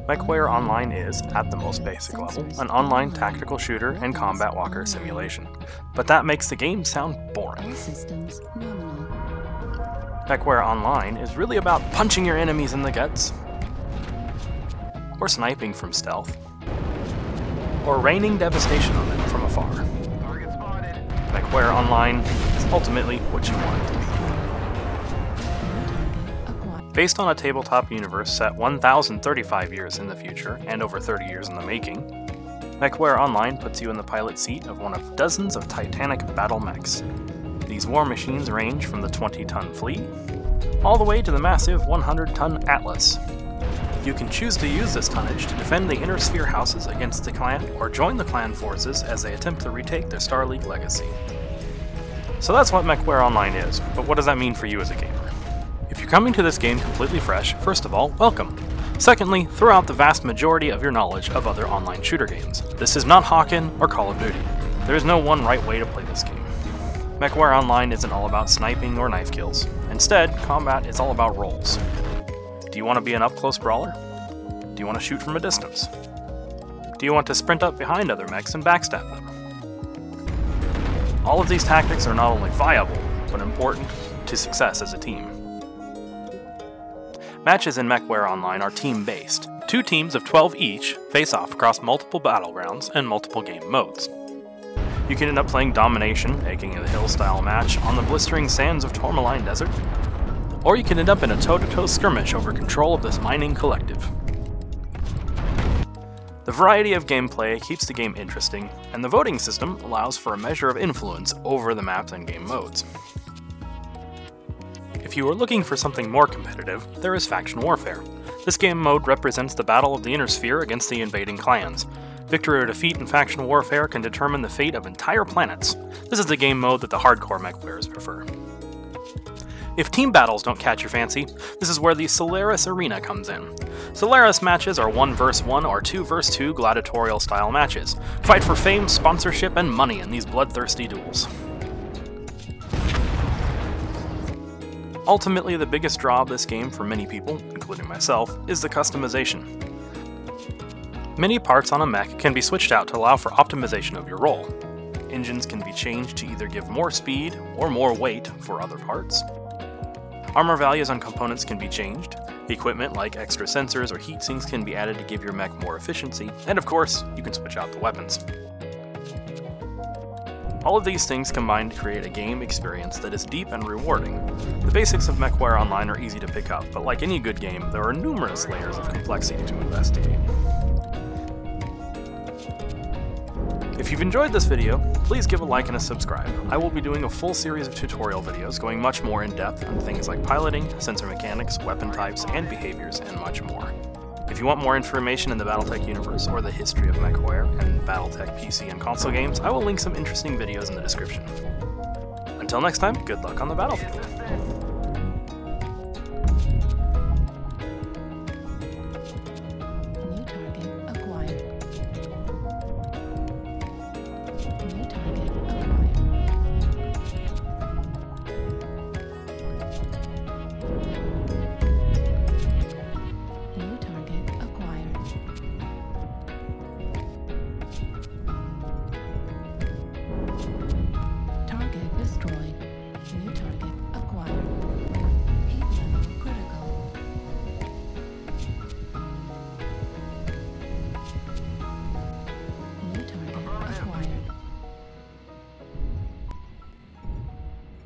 MechWarrior Online is, at the most basic level, an online tactical shooter and combat walker simulation. But that makes the game sound boring. MechWarrior Online is really about punching your enemies in the guts, or sniping from stealth, or raining devastation on them from afar. MechWarrior Online is ultimately what you want it to be. Based on a tabletop universe set 1,035 years in the future and over 30 years in the making, MechWarrior Online puts you in the pilot seat of one of dozens of titanic battle mechs. These war machines range from the 20-ton Flea all the way to the massive 100-ton Atlas. You can choose to use this tonnage to defend the Inner Sphere houses against the clan, or join the clan forces as they attempt to retake their Star League legacy. So that's what MechWarrior Online is, but what does that mean for you as a gamer? If you're coming to this game completely fresh, first of all, welcome. Secondly, throw out the vast majority of your knowledge of other online shooter games. This is not Hawken or Call of Duty. There is no one right way to play this game. MechWarrior Online isn't all about sniping or knife kills. Instead, combat is all about roles. Do you want to be an up-close brawler? Do you want to shoot from a distance? Do you want to sprint up behind other mechs and backstab them? All of these tactics are not only viable, but important to success as a team. Matches in MechWarrior Online are team-based. 2 teams of 12 each face off across multiple battlegrounds and multiple game modes. You can end up playing Domination, aka the Hill-style match, on the blistering sands of Tourmaline Desert, or you can end up in a toe-to-toe skirmish over control of this mining collective. The variety of gameplay keeps the game interesting, and the voting system allows for a measure of influence over the maps and game modes. If you are looking for something more competitive, there is Faction Warfare. This game mode represents the battle of the Inner Sphere against the invading clans. Victory or defeat in Faction Warfare can determine the fate of entire planets. This is the game mode that the hardcore mech players prefer. If team battles don't catch your fancy, this is where the Solaris Arena comes in. Solaris matches are 1 vs 1 or 2 vs 2 gladiatorial style matches. Fight for fame, sponsorship, and money in these bloodthirsty duels. Ultimately, the biggest draw of this game for many people, including myself, is the customization. Many parts on a mech can be switched out to allow for optimization of your role. Engines can be changed to either give more speed or more weight for other parts. Armor values on components can be changed. Equipment like extra sensors or heat sinks can be added to give your mech more efficiency, and of course, you can switch out the weapons. All of these things combine to create a game experience that is deep and rewarding. The basics of MechWarrior Online are easy to pick up, but like any good game, there are numerous layers of complexity to investigate. If you've enjoyed this video, please give a like and a subscribe. I will be doing a full series of tutorial videos going much more in depth on things like piloting, sensor mechanics, weapon types, and behaviors, and much more. If you want more information in the Battletech universe or the history of MechWarrior and Battletech PC and console games, I will link some interesting videos in the description. Until next time, good luck on the battlefield.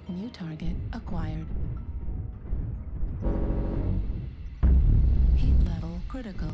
New target acquired. Heat level critical.